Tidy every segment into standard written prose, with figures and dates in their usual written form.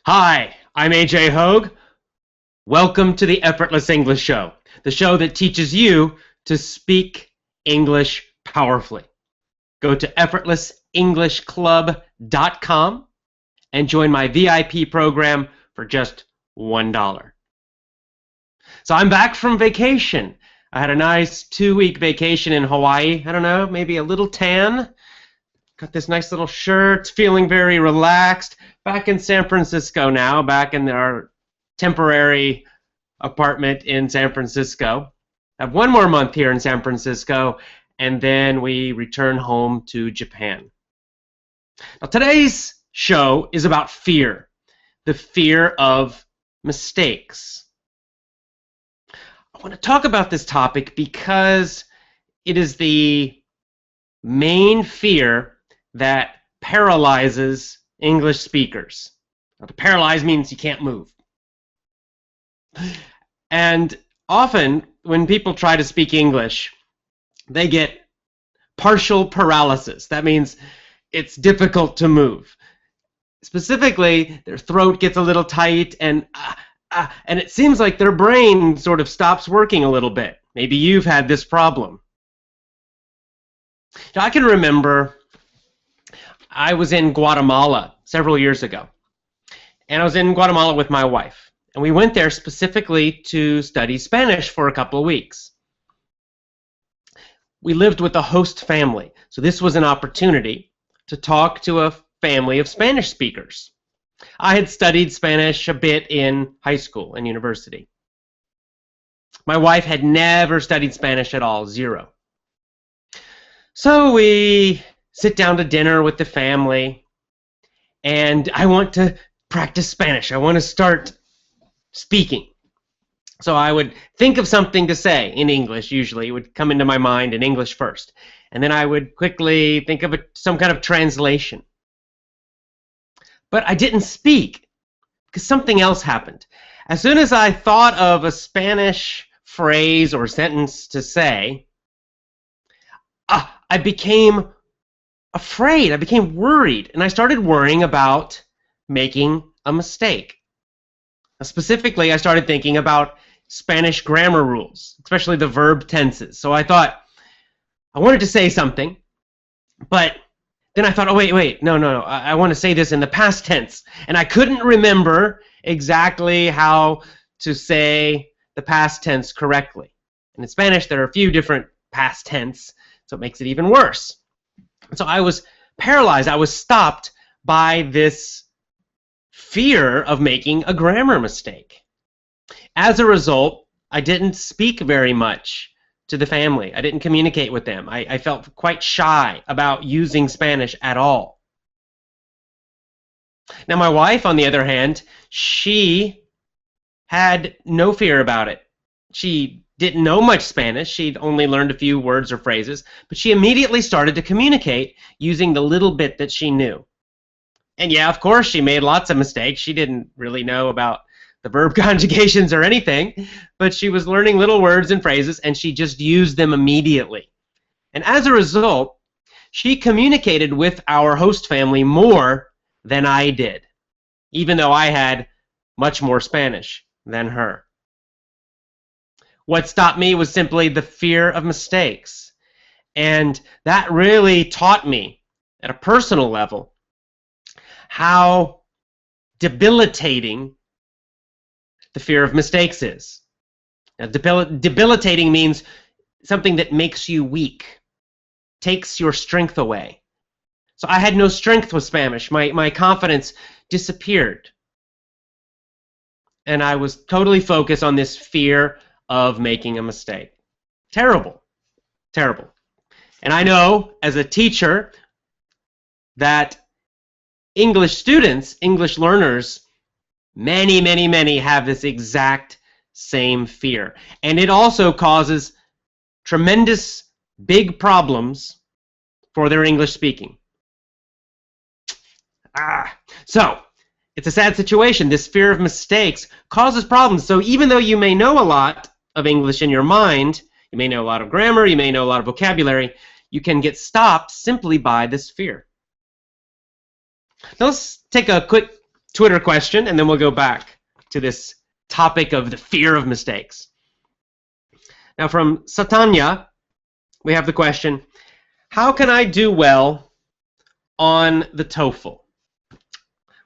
Hi, I'm AJ Hoge. Welcome to the Effortless English Show, the show that teaches you to speak English powerfully. Go to effortlessenglishclub.com and join my VIP program for just $1. So I'm back from vacation. I had a nice 2-week vacation in Hawaii. I don't know, maybe a little tan. Got this nice little shirt, feeling very relaxed. Back in San Francisco now, back in our temporary apartment in San Francisco. I have one more month here in San Francisco, and then we return home to Japan. Now, today's show is about fear, the fear of mistakes. I want to talk about this topic because it is the main fear that paralyzes English speakers. Now, to paralyze means you can't move. And often when people try to speak English, they get partial paralysis. That means it's difficult to move. Specifically, their throat gets a little tight and it seems like their brain sort of stops working a little bit. Maybe you've had this problem. Now, I can remember I was in Guatemala several years ago, and I was in Guatemala with my wife, and we went there specifically to study Spanish for a couple of weeks. We lived with a host family, so this was an opportunity to talk to a family of Spanish speakers. I had studied Spanish a bit in high school and university. My wife had never studied Spanish at all, zero. So we sit down to dinner with the family, and I want to practice Spanish. I want to start speaking. So I would think of something to say in English, usually. It would come into my mind in English first. And then I would quickly think of some kind of translation. But I didn't speak because something else happened. As soon as I thought of a Spanish phrase or sentence to say, I became afraid. I became worried, and I started worrying about making a mistake. Specifically, I started thinking about Spanish grammar rules, especially the verb tenses. So I thought, I wanted to say something, but then I thought, oh, wait, no, I want to say this in the past tense. And I couldn't remember exactly how to say the past tense correctly. And in Spanish, there are a few different past tense, so it makes it even worse. So I was paralyzed. I was stopped by this fear of making a grammar mistake. As a result, I didn't speak very much to the family. I didn't communicate with them. I felt quite shy about using Spanish at all. Now, my wife, on the other hand, she had no fear about it. She didn't know much Spanish. She'd only learned a few words or phrases, but she immediately started to communicate using the little bit that she knew. And yeah, of course, she made lots of mistakes. She didn't really know about the verb conjugations or anything, but she was learning little words and phrases, and she just used them immediately. And as a result, she communicated with our host family more than I did, even though I had much more Spanish than her. What stopped me was simply the fear of mistakes. And that really taught me, at a personal level, how debilitating the fear of mistakes is. Now, debilitating means something that makes you weak, takes your strength away. So I had no strength with Spanish. My confidence disappeared. And I was totally focused on this fear of making a mistake. Terrible. Terrible. And I know, as a teacher, that English students, English learners, many have this exact same fear. And it also causes tremendous big problems for their English speaking. So, it's a sad situation. This fear of mistakes causes problems. So even though you may know a lot of English in your mind, you may know a lot of grammar, you may know a lot of vocabulary, you can get stopped simply by this fear. Now let's take a quick Twitter question, and then we'll go back to this topic of the fear of mistakes. Now from Satanya, we have the question, how can I do well on the TOEFL?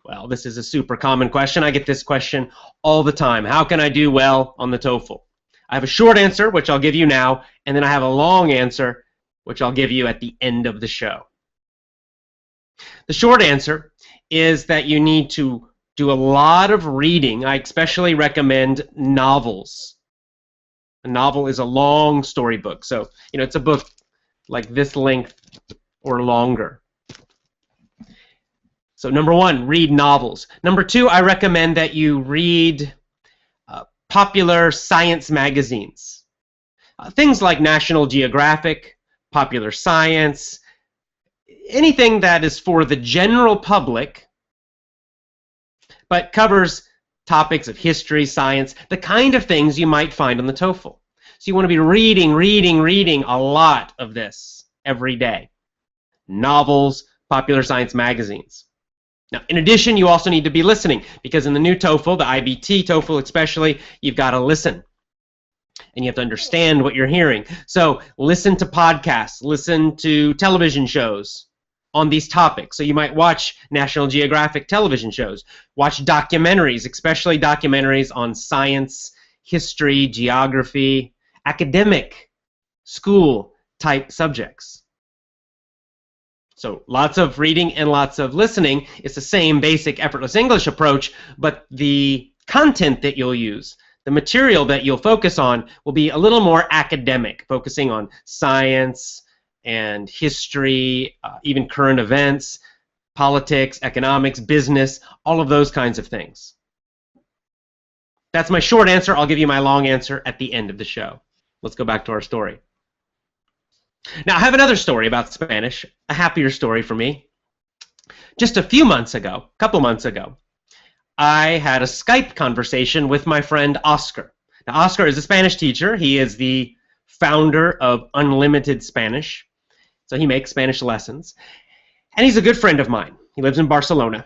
Well, this is a super common question. I get this question all the time. How can I do well on the TOEFL? I have a short answer, which I'll give you now, and then I have a long answer, which I'll give you at the end of the show. The short answer is that you need to do a lot of reading. I especially recommend novels. A novel is a long storybook, so it's a book like this length or longer. So number one, read novels. Number two, I recommend that you read popular science magazines. Things like National Geographic, Popular Science, anything that is for the general public, but covers topics of history, science, the kind of things you might find on the TOEFL. So you want to be reading a lot of this every day. Novels, popular science magazines. Now, in addition, you also need to be listening, because in the new TOEFL, the IBT TOEFL especially, you've got to listen. And you have to understand what you're hearing. So listen to podcasts, listen to television shows on these topics. So you might watch National Geographic television shows, watch documentaries, especially documentaries on science, history, geography, academic, school-type subjects. So lots of reading and lots of listening. It's the same basic effortless English approach, but the content that you'll use, the material that you'll focus on, will be a little more academic, focusing on science and history, even current events, politics, economics, business, all of those kinds of things. That's my short answer. I'll give you my long answer at the end of the show. Let's go back to our story. Now, I have another story about Spanish, a happier story for me. Just a couple months ago, I had a Skype conversation with my friend Oscar. Now, Oscar is a Spanish teacher. He is the founder of Unlimited Spanish. So he makes Spanish lessons. And he's a good friend of mine. He lives in Barcelona.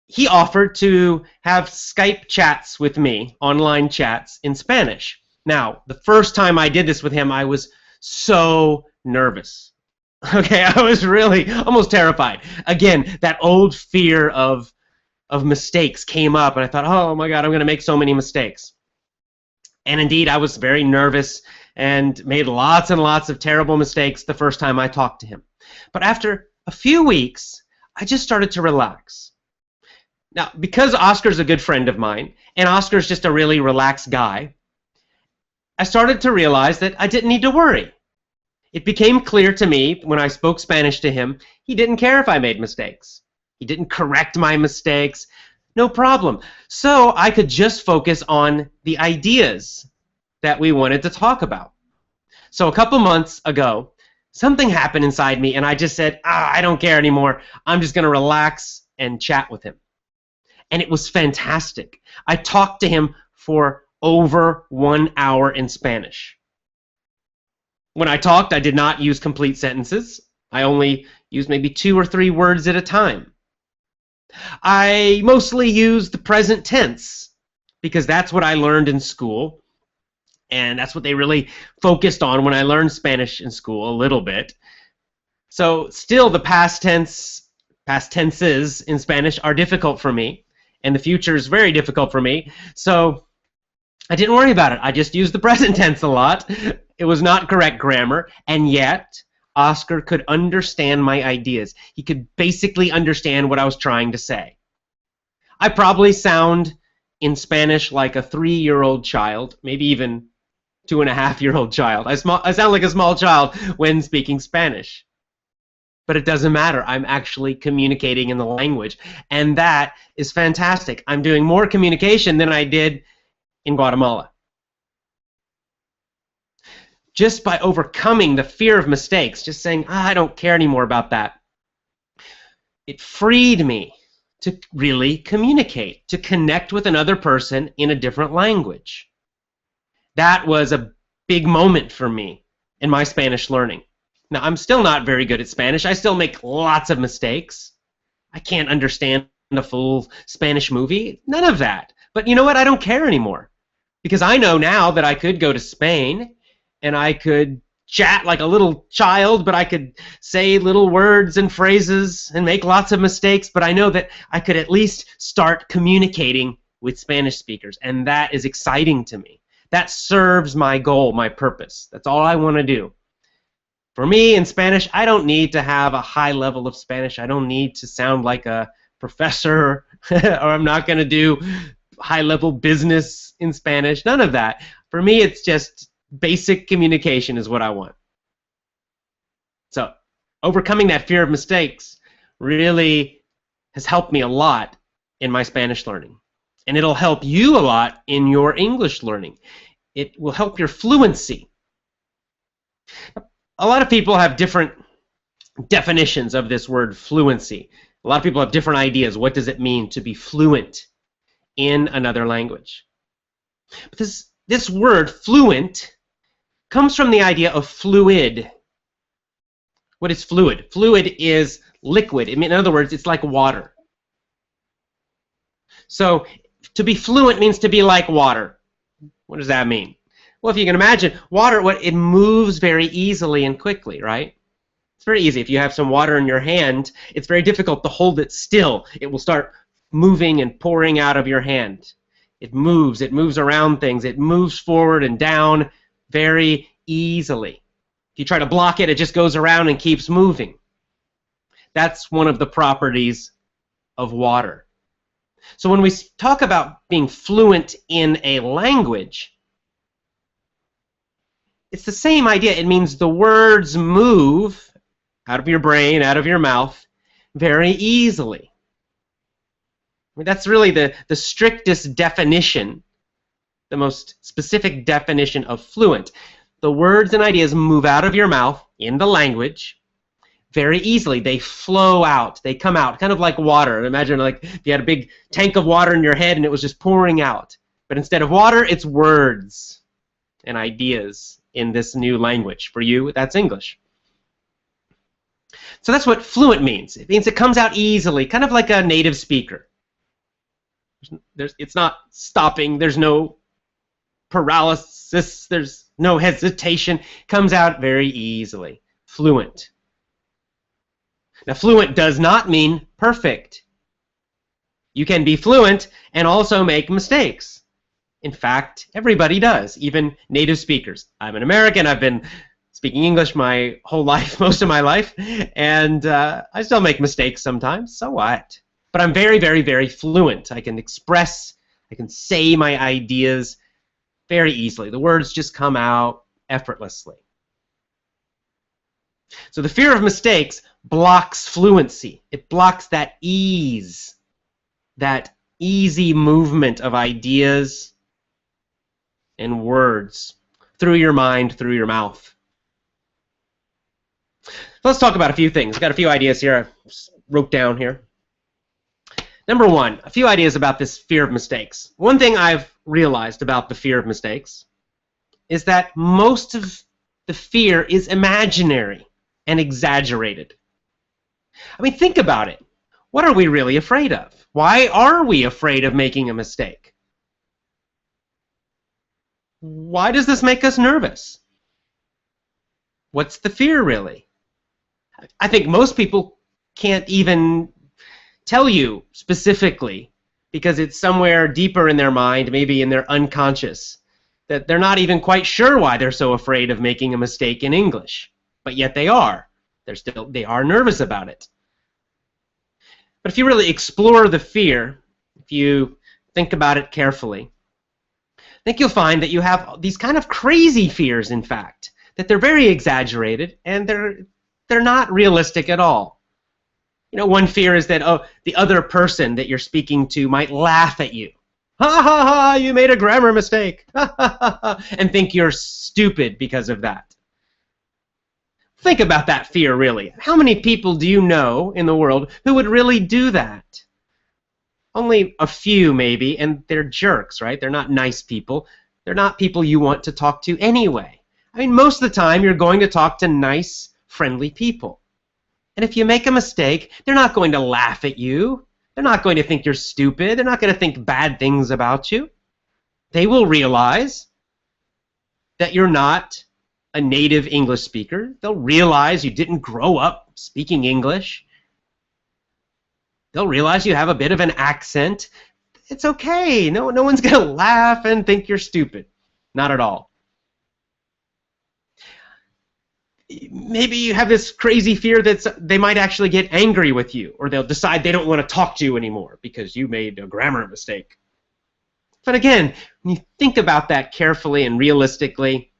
He offered to have Skype chats with me, online chats in Spanish. Now, the first time I did this with him, I was so nervous. Okay, I was really almost terrified. Again, that old fear of mistakes came up, and I thought, oh my God, I'm going to make so many mistakes. And indeed, I was very nervous and made lots and lots of terrible mistakes the first time I talked to him. But after a few weeks, I just started to relax. Now, because Oscar's a good friend of mine, and Oscar's just a really relaxed guy, I started to realize that I didn't need to worry. It became clear to me when I spoke Spanish to him, he didn't care if I made mistakes. He didn't correct my mistakes. No problem. So I could just focus on the ideas that we wanted to talk about. So a couple months ago, something happened inside me, and I just said, I don't care anymore. I'm just going to relax and chat with him. And it was fantastic. I talked to him for over 1 hour in Spanish. When I talked, I did not use complete sentences. I only used maybe 2 or 3 words at a time. I mostly used the present tense because that's what I learned in school, and that's what they really focused on when I learned Spanish in school a little bit. So still, the past tenses in Spanish are difficult for me, and the future is very difficult for me. So I didn't worry about it. I just used the present tense a lot. It was not correct grammar, and yet Oscar could understand my ideas. He could basically understand what I was trying to say. I probably sound in Spanish like a 3-year-old child, maybe even 2.5-year-old child. I sound like a small child when speaking Spanish. But it doesn't matter. I'm actually communicating in the language, and that is fantastic. I'm doing more communication than I did in Guatemala. Just by overcoming the fear of mistakes, just saying, I don't care anymore about that, it freed me to really communicate, to connect with another person in a different language. That was a big moment for me in my Spanish learning. Now, I'm still not very good at Spanish. I still make lots of mistakes. I can't understand a full Spanish movie. None of that. But you know what? I don't care anymore. Because I know now that I could go to Spain and I could chat like a little child, but I could say little words and phrases and make lots of mistakes, but I know that I could at least start communicating with Spanish speakers, and that is exciting to me. That serves my goal, my purpose. That's all I want to do. For me, in Spanish, I don't need to have a high level of Spanish. I don't need to sound like a professor, or I'm not going to do high-level business in Spanish. None of that. For me, it's just basic communication is what I want. So overcoming that fear of mistakes really has helped me a lot in my Spanish learning. And it'll help you a lot in your English learning. It will help your fluency. A lot of people have different definitions of this word fluency. A lot of people have different ideas. What does it mean to be fluent in another language? But this word, fluent, comes from the idea of fluid. What is fluid? Fluid is liquid. In other words, it's like water. So to be fluent means to be like water. What does that mean? Well, if you can imagine, water, it moves very easily and quickly, right? It's very easy. If you have some water in your hand, it's very difficult to hold it still. It will start moving and pouring out of your hand. It moves around things. It moves forward and down very easily. If you try to block it, it just goes around and keeps moving. That's one of the properties of water. So when we talk about being fluent in a language, it's the same idea. It means the words move out of your brain, out of your mouth, very easily. I mean, that's really the strictest definition, the most specific definition of fluent. The words and ideas move out of your mouth in the language very easily. They flow out. They come out, kind of like water. Imagine like if you had a big tank of water in your head and it was just pouring out. But instead of water, it's words and ideas in this new language. For you, that's English. So that's what fluent means. It means it comes out easily, kind of like a native speaker. It's not stopping. There's no paralysis. There's no hesitation. It comes out very easily. Fluent. Now, fluent does not mean perfect. You can be fluent and also make mistakes. In fact, everybody does, even native speakers. I'm an American. I've been speaking English my whole life, most of my life, and I still make mistakes sometimes. So what? But I'm very, very, very fluent. I can express, I can say my ideas very easily. The words just come out effortlessly. So the fear of mistakes blocks fluency. It blocks that ease, that easy movement of ideas and words through your mind, through your mouth. Let's talk about a few things. I've got a few ideas here I wrote down here. Number one, a few ideas about this fear of mistakes. One thing I've realized about the fear of mistakes is that most of the fear is imaginary and exaggerated. I mean, think about it. What are we really afraid of? Why are we afraid of making a mistake? Why does this make us nervous? What's the fear, really? I think most people can't even tell you specifically because it's somewhere deeper in their mind, maybe in their unconscious, that they're not even quite sure why they're so afraid of making a mistake in English. But yet they are. They are nervous about it. But if you really explore the fear, if you think about it carefully, I think you'll find that you have these kind of crazy fears, in fact, that they're very exaggerated and they're not realistic at all. You know, one fear is that the other person that you're speaking to might laugh at you. Ha ha ha, you made a grammar mistake. Ha ha ha ha, and think you're stupid because of that. Think about that fear, really. How many people do you know in the world who would really do that? Only a few, maybe, and they're jerks, right? They're not nice people. They're not people you want to talk to anyway. I mean, most of the time, you're going to talk to nice, friendly people. And if you make a mistake, they're not going to laugh at you. They're not going to think you're stupid. They're not going to think bad things about you. They will realize that you're not a native English speaker. They'll realize you didn't grow up speaking English. They'll realize you have a bit of an accent. It's okay. No one's going to laugh and think you're stupid. Not at all. Maybe you have this crazy fear that they might actually get angry with you, or they'll decide they don't want to talk to you anymore because you made a grammar mistake. But again, when you think about that carefully and realistically,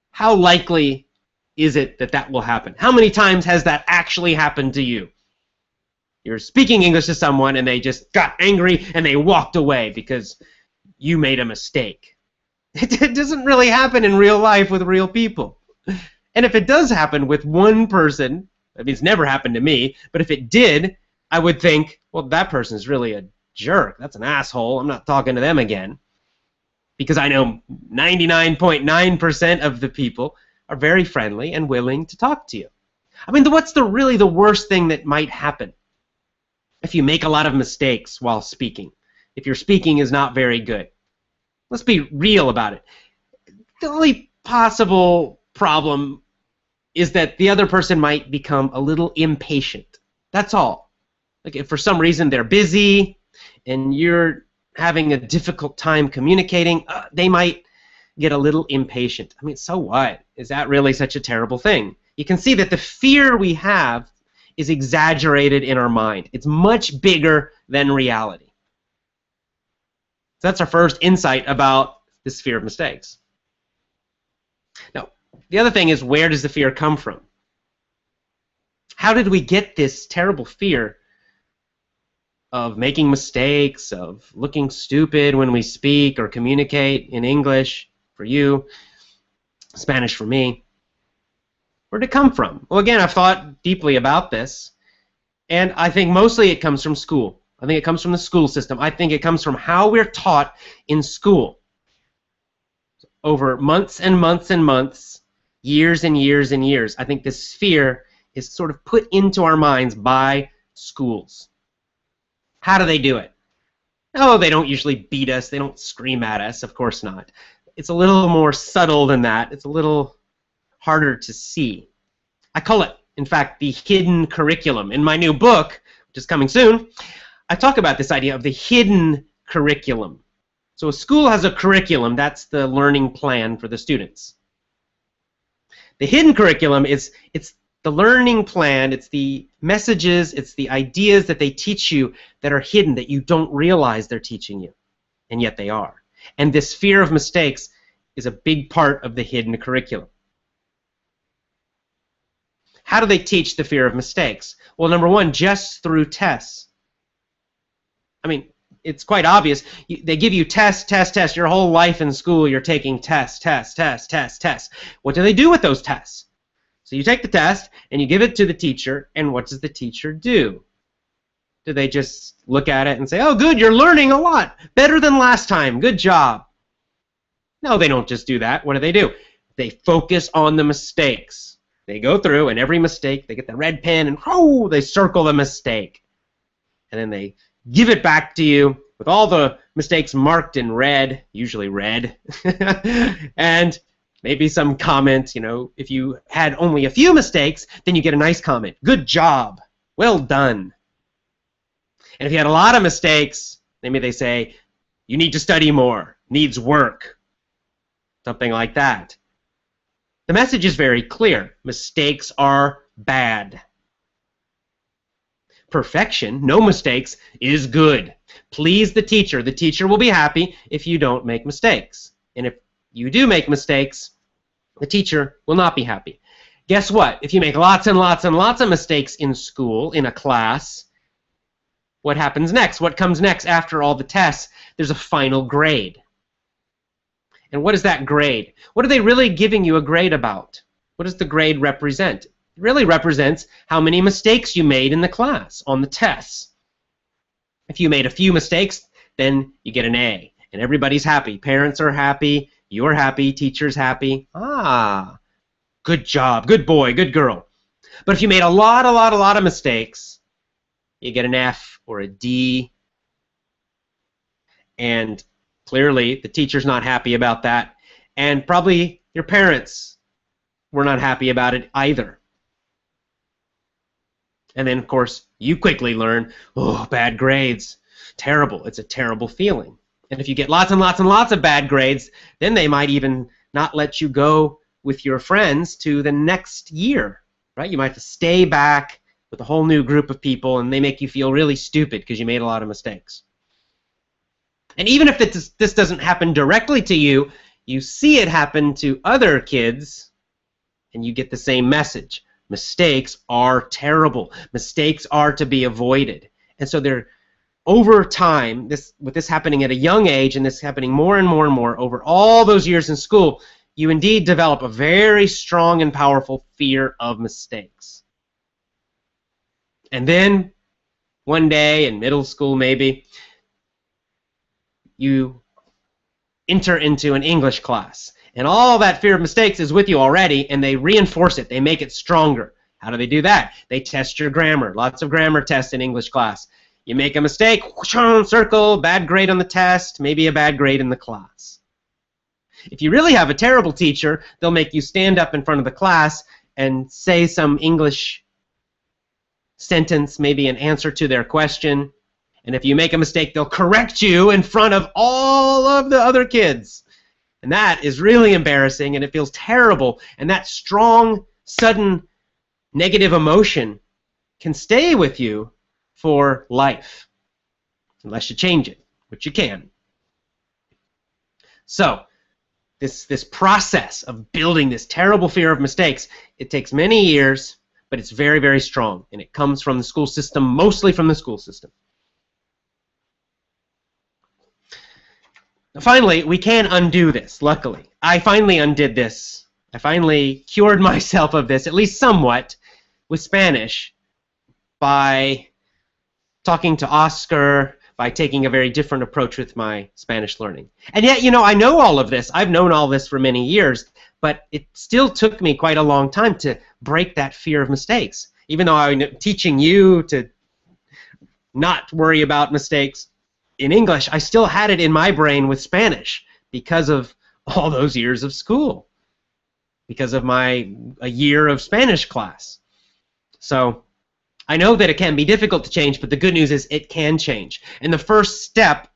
how likely is it that that will happen? How many times has that actually happened to you? You're speaking English to someone and they just got angry and they walked away because you made a mistake. It doesn't really happen in real life with real people. And if it does happen with one person, I mean, it's never happened to me, but if it did, I would think, well, that person's really a jerk. That's an asshole. I'm not talking to them again. Because I know 99.9% of the people are very friendly and willing to talk to you. I mean, what's really the worst thing that might happen? If you make a lot of mistakes while speaking. If your speaking is not very good. Let's be real about it. The only possible problem is that the other person might become a little impatient. That's all. Like if for some reason they're busy and you're having a difficult time communicating, they might get a little impatient. I mean, so what? Is that really such a terrible thing? You can see that the fear we have is exaggerated in our mind. It's much bigger than reality. So that's our first insight about this fear of mistakes. Now, the other thing is, where does the fear come from? How did we get this terrible fear of making mistakes, of looking stupid when we speak or communicate in English for you, Spanish for me? Where did it come from? Well, again, I've thought deeply about this, and I think mostly it comes from school. I think it comes from the school system. I think it comes from how we're taught in school. Over months and months and months, years and years and years, I think this fear is sort of put into our minds by schools. How do they do it? Oh, they don't usually beat us. They don't scream at us. Of course not. It's a little more subtle than that. It's a little harder to see. I call it, in fact, the hidden curriculum. In my new book, which is coming soon, I talk about this idea of the hidden curriculum. So a school has a curriculum. That's the learning plan for the students. The hidden curriculum it's the learning plan, it's the messages, it's the ideas that they teach you that are hidden, that you don't realize they're teaching you, and yet they are. And this fear of mistakes is a big part of the hidden curriculum. How do they teach the fear of mistakes? Well, number one, just through tests. I mean, it's quite obvious. They give you test. Your whole life in school, you're taking test. What do they do with those tests? So you take the test, and you give it to the teacher, and what does the teacher do? Do they just look at it and say, oh, good, you're learning a lot. Better than last time. Good job. No, they don't just do that. What do? They focus on the mistakes. They go through, and every mistake, they get the red pen, and they circle the mistake. And then they give it back to you with all the mistakes marked in red, usually red, and maybe some comment. If you had only a few mistakes, then you get a nice comment. Good job. Well done. And if you had a lot of mistakes, maybe they say, you need to study more, needs work, something like that. The message is very clear. Mistakes are bad. Perfection, no mistakes, is good. Please the teacher. The teacher will be happy if you don't make mistakes. And if you do make mistakes, the teacher will not be happy. Guess what? If you make lots and lots and lots of mistakes in school, in a class, what happens next? What comes next after all the tests? There's a final grade. And what is that grade? What are they really giving you a grade about? What does the grade represent? It really represents how many mistakes you made in the class on the tests. If you made a few mistakes, then you get an A, and everybody's happy. Parents are happy, you're happy, teacher's happy. Good job, good boy, good girl. But if you made a lot of mistakes, you get an F or a D. And clearly the teacher's not happy about that. And probably your parents were not happy about it either. And then, of course, you quickly learn, oh, bad grades, terrible. It's a terrible feeling. And if you get lots and lots and lots of bad grades, then they might even not let you go with your friends to the next year, right? You might have to stay back with a whole new group of people, and they make you feel really stupid because you made a lot of mistakes. And even if this doesn't happen directly to you, you see it happen to other kids, and you get the same message. Mistakes are terrible. Mistakes are to be avoided. And so they're, over time, with this happening at a young age and this happening more and more and more over all those years in school, you indeed develop a very strong and powerful fear of mistakes. And then, one day in middle school maybe, you enter into an English class. And all that fear of mistakes is with you already, and they reinforce it. They make it stronger. How do they do that? They test your grammar. Lots of grammar tests in English class. You make a mistake, circle, bad grade on the test, maybe a bad grade in the class. If you really have a terrible teacher, they'll make you stand up in front of the class and say some English sentence, maybe an answer to their question. And if you make a mistake, they'll correct you in front of all of the other kids. And that is really embarrassing, and it feels terrible. And that strong, sudden, negative emotion can stay with you for life, unless you change it, which you can. So, this process of building this terrible fear of mistakes, it takes many years, but it's very, very strong. And it comes from the school system, mostly from the school system. Finally, we can undo this, luckily. I finally undid this. I finally cured myself of this, at least somewhat, with Spanish by talking to Oscar, by taking a very different approach with my Spanish learning. And yet, you know, I know all of this. I've known all this for many years, but it still took me quite a long time to break that fear of mistakes. Even though I'm teaching you to not worry about mistakes in English, I still had it in my brain with Spanish because of all those years of school, because of a year of Spanish class. So I know that it can be difficult to change, but the good news is it can change. And the first step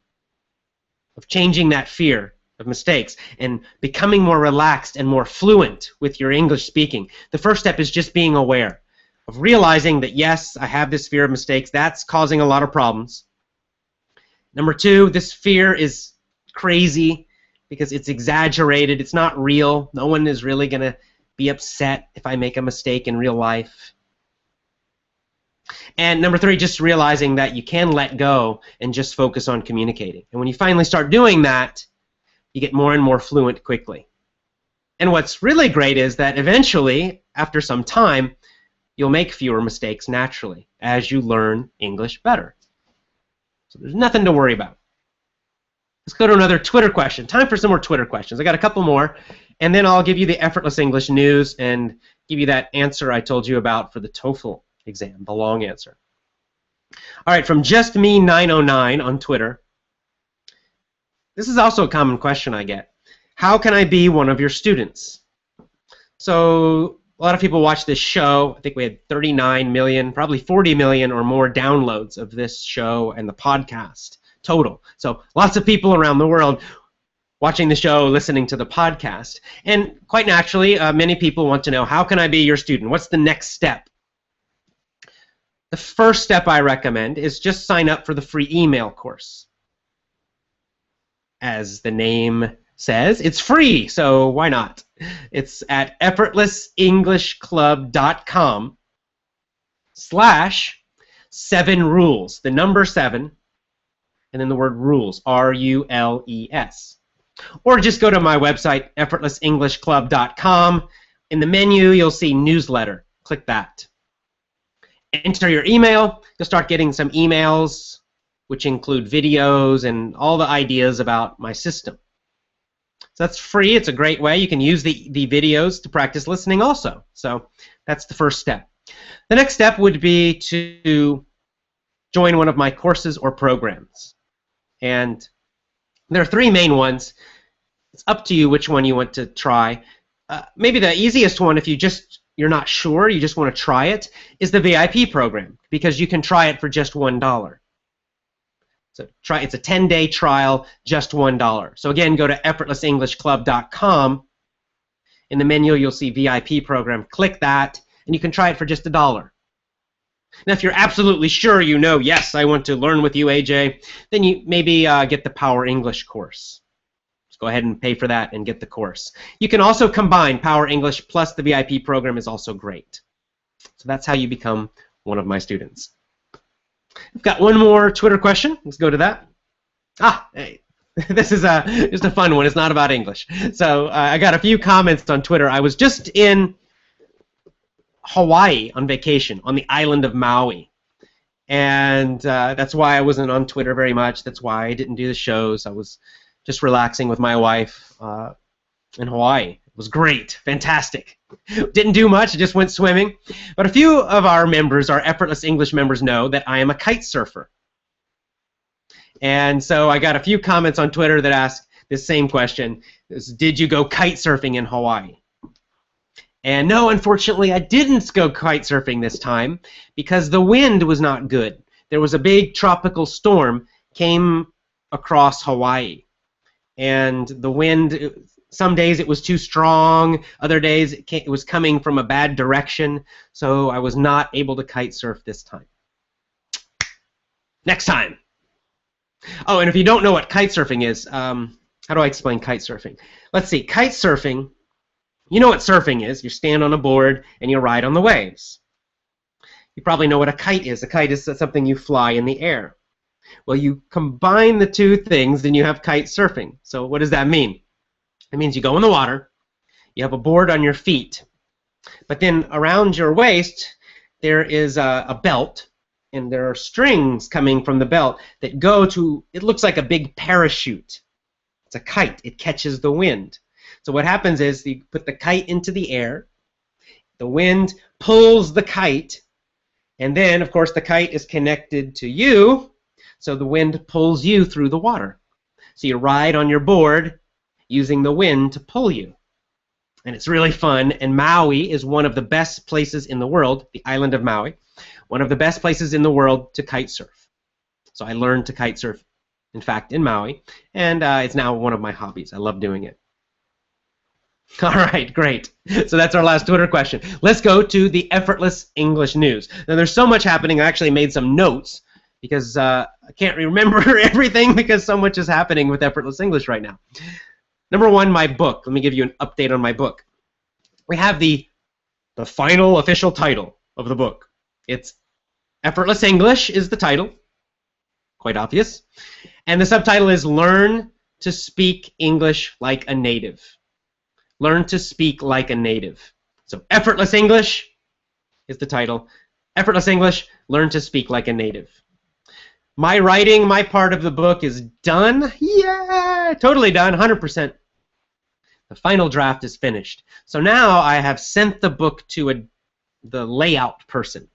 of changing that fear of mistakes and becoming more relaxed and more fluent with your English speaking, the first step is just being aware of realizing that, yes, I have this fear of mistakes. That's causing a lot of problems. Number two, this fear is crazy because it's exaggerated. It's not real. No one is really going to be upset if I make a mistake in real life. And number three, just realizing that you can let go and just focus on communicating. And when you finally start doing that, you get more and more fluent quickly. And what's really great is that eventually, after some time, you'll make fewer mistakes naturally as you learn English better. So there's nothing to worry about. Let's go to another Twitter question. Time for some more Twitter questions. I got a couple more, and then I'll give you the Effortless English news and give you that answer I told you about for the TOEFL exam, the long answer. All right, from JustMe909 on Twitter. This is also a common question I get. How can I be one of your students? So a lot of people watch this show. I think we had 39 million, probably 40 million or more downloads of this show and the podcast total. So lots of people around the world watching the show, listening to the podcast. And quite naturally, many people want to know, how can I be your student? What's the next step? The first step I recommend is just sign up for the free email course. As the name says, it's free, so why not? It's at effortlessenglishclub.com/7rules, the number 7, and then the word rules, R-U-L-E-S. Or just go to my website, effortlessenglishclub.com. In the menu, you'll see newsletter. Click that. Enter your email. You'll start getting some emails, which include videos and all the ideas about my system. So that's free. It's a great way. You can use the videos to practice listening also. So that's the first step. The next step would be to join one of my courses or programs. And there are three main ones. It's up to you which one you want to try. Maybe the easiest one, if you're not sure, you just want to try it, is the VIP program, because you can try it for just $1. So it's a 10-day trial, just $1. So again, go to effortlessenglishclub.com. In the menu, you'll see VIP program. Click that, and you can try it for just $1. Now, if you're absolutely sure yes, I want to learn with you, AJ, then you maybe get the Power English course. Just go ahead and pay for that and get the course. You can also combine Power English plus the VIP program is also great. So that's how you become one of my students. I've got one more Twitter question. Let's go to that. Hey, this is just a fun one. It's not about English. So I got a few comments on Twitter. I was just in Hawaii on vacation on the island of Maui. And that's why I wasn't on Twitter very much. That's why I didn't do the shows. I was just relaxing with my wife in Hawaii. It was great. Fantastic. Didn't do much. Just went swimming. But a few of our members, our Effortless English members, know that I am a kite surfer. And so I got a few comments on Twitter that ask this same question. Did you go kite surfing in Hawaii? And no, unfortunately, I didn't go kite surfing this time because the wind was not good. There was a big tropical storm came across Hawaii. And the wind, some days it was too strong, other days it was coming from a bad direction, so I was not able to kite surf this time. Next time. Oh, and if you don't know what kite surfing is, how do I explain kite surfing? Let's see, kite surfing, you know what surfing is. You stand on a board and you ride on the waves. You probably know what a kite is. A kite is something you fly in the air. Well, you combine the two things, and you have kite surfing. So what does that mean? It means you go in the water, you have a board on your feet, but then around your waist there is a belt, and there are strings coming from the belt that go to, it looks like a big parachute. It's a kite. It catches the wind. So what happens is you put the kite into the air, the wind pulls the kite, and then, of course, the kite is connected to you, so the wind pulls you through the water. So you ride on your board using the wind to pull you. And it's really fun, and Maui is one of the best places in the world, the island of Maui, one of the best places in the world to kite surf. So I learned to kite surf, in fact, in Maui, and it's now one of my hobbies. I love doing it. All right, great. So that's our last Twitter question. Let's go to the Effortless English News. Now, there's so much happening. I actually made some notes because I can't remember everything because so much is happening with Effortless English right now. Number one, my book. Let me give you an update on my book. We have the final official title of the book. It's Effortless English is the title. Quite obvious. And the subtitle is Learn to Speak English Like a Native. Learn to speak like a native. So Effortless English is the title. Effortless English, learn to speak like a native. My writing, my part of the book is done. Yeah, totally done, 100%. The final draft is finished. So now I have sent the book to the layout person.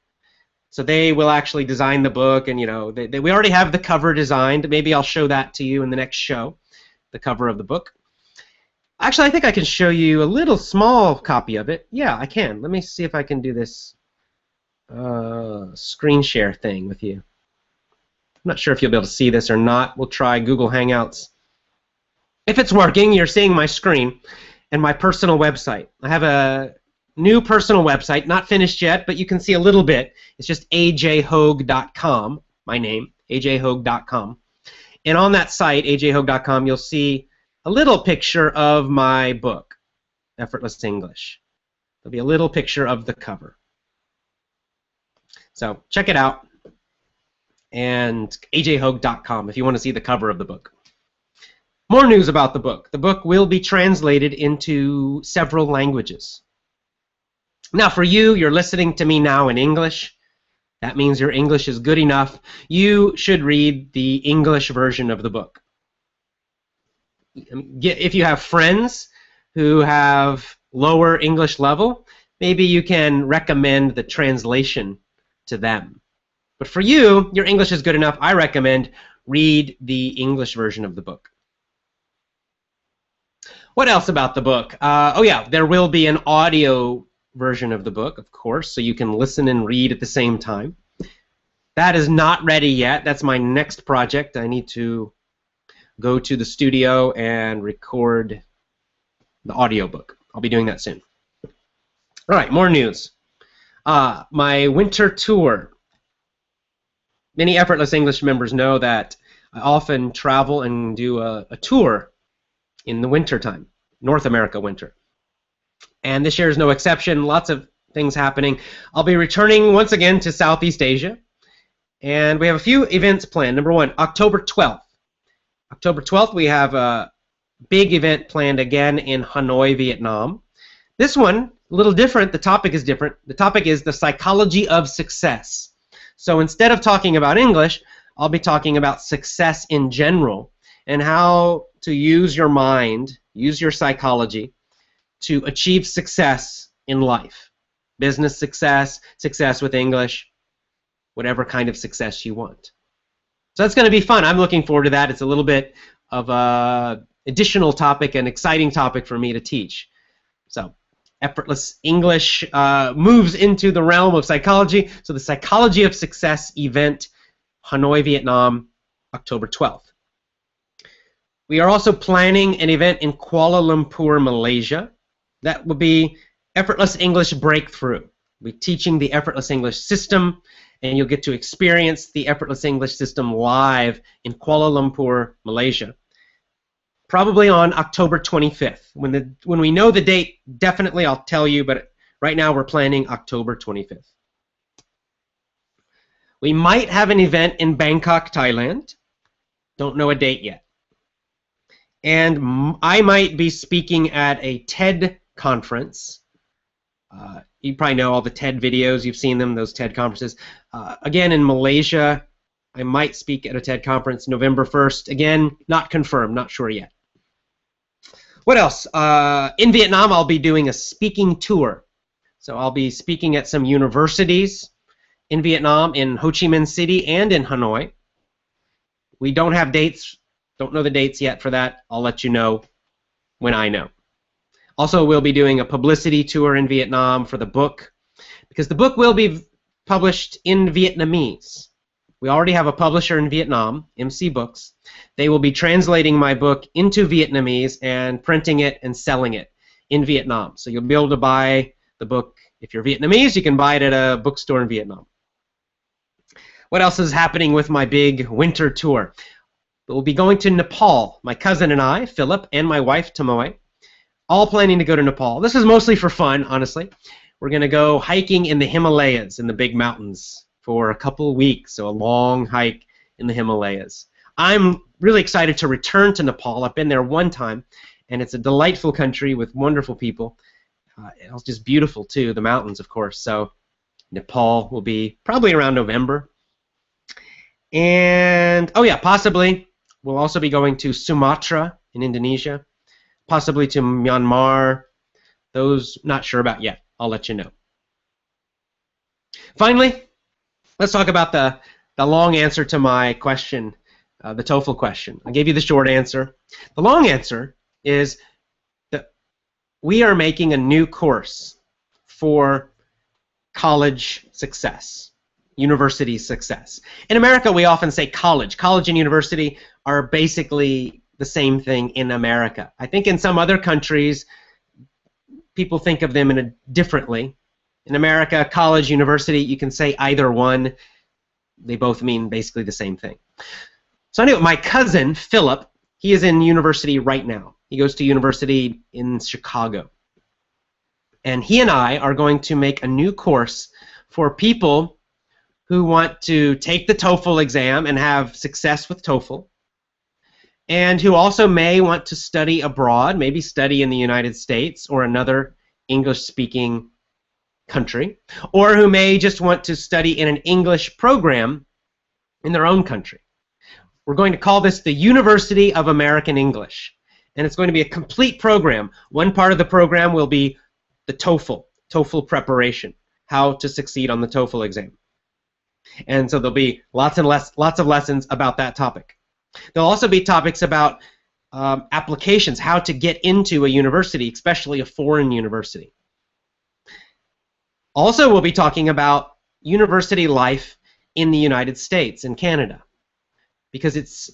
So they will actually design the book, and we already have the cover designed. Maybe I'll show that to you in the next show, the cover of the book. Actually, I think I can show you a little small copy of it. Yeah, I can. Let me see if I can do this screen share thing with you. I'm not sure if you'll be able to see this or not. We'll try Google Hangouts. If it's working, you're seeing my screen and my personal website. I have a new personal website, not finished yet, but you can see a little bit. It's just ajhoge.com, my name, ajhoge.com. And on that site, ajhoge.com, you'll see a little picture of my book, Effortless English. There'll be a little picture of the cover. So check it out, and ajhoge.com if you want to see the cover of the book. More news about the book. The book will be translated into several languages. Now for you, you're listening to me now in English. That means your English is good enough. You should read the English version of the book. If you have friends who have lower English level, maybe you can recommend the translation to them. But for you, your English is good enough. I recommend read the English version of the book. What else about the book? Oh yeah, there will be an audio version of the book, of course, so you can listen and read at the same time. That is not ready yet. That's my next project. I need to go to the studio and record the audiobook. I'll be doing that soon. All right, more news. My winter tour. Many Effortless English members know that I often travel and do a tour in the winter time, North America winter. And this year is no exception. Lots of things happening. I'll be returning once again to Southeast Asia. And we have a few events planned. Number one, October 12th. October 12th, we have a big event planned again in Hanoi, Vietnam. This one, a little different. The topic is different. The topic is the psychology of success. So instead of talking about English, I'll be talking about success in general and how to use your mind, use your psychology to achieve success in life. Business success, success with English, whatever kind of success you want. So that's going to be fun. I'm looking forward to that. It's a little bit of an additional topic, an exciting topic for me to teach. So Effortless English moves into the realm of psychology. So the Psychology of Success event, Hanoi, Vietnam, October 12th. We are also planning an event in Kuala Lumpur, Malaysia. That will be Effortless English Breakthrough. We'll be teaching the Effortless English system, and you'll get to experience the Effortless English system live in Kuala Lumpur, Malaysia. Probably on October 25th. When we know the date, definitely I'll tell you, but right now we're planning October 25th. We might have an event in Bangkok, Thailand. Don't know a date yet. And I might be speaking at a TED conference. You probably know all the TED videos. You've seen them, those TED conferences. Again, in Malaysia, I might speak at a TED conference November 1st. Again, not confirmed, not sure yet. What else? In Vietnam, I'll be doing a speaking tour. So I'll be speaking at some universities in Vietnam, in Ho Chi Minh City and in Hanoi. We don't have dates, don't know the dates yet for that. I'll let you know when I know. Also, we'll be doing a publicity tour in Vietnam for the book, because the book will be published in Vietnamese. We already have a publisher in Vietnam, MC Books. They will be translating my book into Vietnamese and printing it and selling it in Vietnam. So you'll be able to buy the book. If you're Vietnamese, you can buy it at a bookstore in Vietnam. What else is happening with my big winter tour? We'll be going to Nepal. My cousin and I, Philip, and my wife, Tamoy, all planning to go to Nepal. This is mostly for fun, honestly. We're going to go hiking in the Himalayas, in the big mountains, for a couple weeks, so a long hike in the Himalayas. I'm really excited to return to Nepal. I've been there one time, and it's a delightful country with wonderful people. It's just beautiful, too, the mountains, of course. So Nepal will be probably around November. And, oh yeah, possibly we'll also be going to Sumatra in Indonesia, possibly to Myanmar. Those, not sure about yet. I'll let you know. Finally, let's talk about the long answer to my question, the TOEFL question. I gave you the short answer. The long answer is that we are making a new course for college success, university success. In America, we often say college. College and university are basically the same thing in America. I think in some other countries, people think of them differently. In America, college, university, you can say either one. They both mean basically the same thing. So anyway, my cousin, Philip, he is in university right now. He goes to university in Chicago. And he and I are going to make a new course for people who want to take the TOEFL exam and have success with TOEFL, and who also may want to study abroad, maybe study in the United States or another English-speaking country, or who may just want to study in an English program in their own country. We're going to call this the University of American English, and it's going to be a complete program. One part of the program will be the TOEFL preparation, how to succeed on the TOEFL exam. And so there'll be lots of lessons about that topic. There'll also be topics about applications, how to get into a university, especially a foreign university. Also, we'll be talking about university life in the United States and Canada, because it's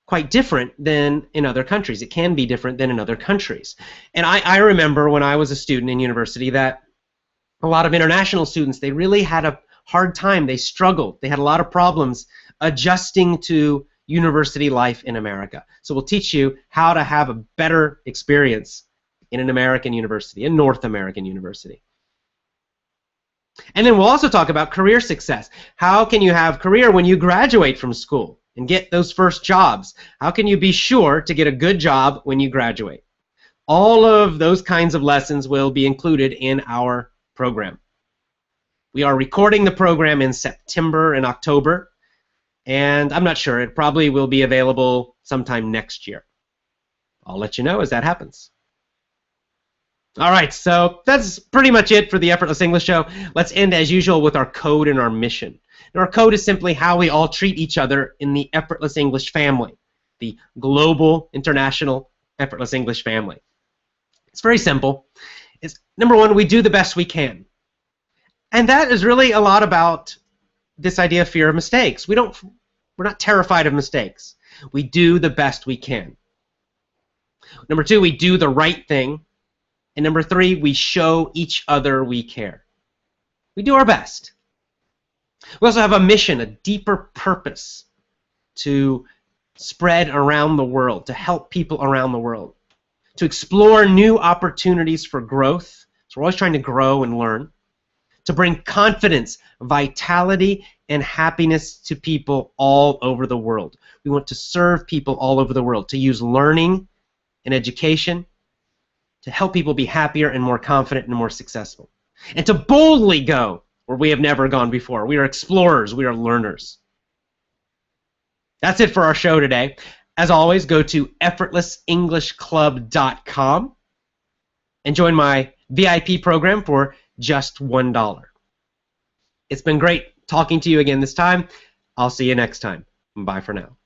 quite different than in other countries. It can be different than in other countries. And I remember when I was a student in university that a lot of international students, they really had a hard time. They struggled. They had a lot of problems adjusting to university life in America. So we'll teach you how to have a better experience in an American university, a North American university. And then we'll also talk about career success. How can you have career when you graduate from school and get those first jobs? How can you be sure to get a good job when you graduate? All of those kinds of lessons will be included in our program. We are recording the program in September and October, and I'm not sure. It probably will be available sometime next year. I'll let you know as that happens. All right, so that's pretty much it for the Effortless English Show. Let's end as usual with our code and our mission. And our code is simply how we all treat each other in the Effortless English family, the global, international Effortless English family. It's very simple. It's, number one, we do the best we can. And that is really a lot about this idea of fear of mistakes. We're not terrified of mistakes. We do the best we can. Number two, we do the right thing. And number three, we show each other we care. We do our best. We also have a mission, a deeper purpose to spread around the world, to help people around the world, to explore new opportunities for growth. So we're always trying to grow and learn, to bring confidence, vitality, and happiness to people all over the world. We want to serve people all over the world, to use learning and education to help people be happier and more confident and more successful, and to boldly go where we have never gone before. We are explorers. We are learners. That's it for our show today. As always, go to effortlessenglishclub.com and join my VIP program for just $1. It's been great talking to you again this time. I'll see you next time. Bye for now.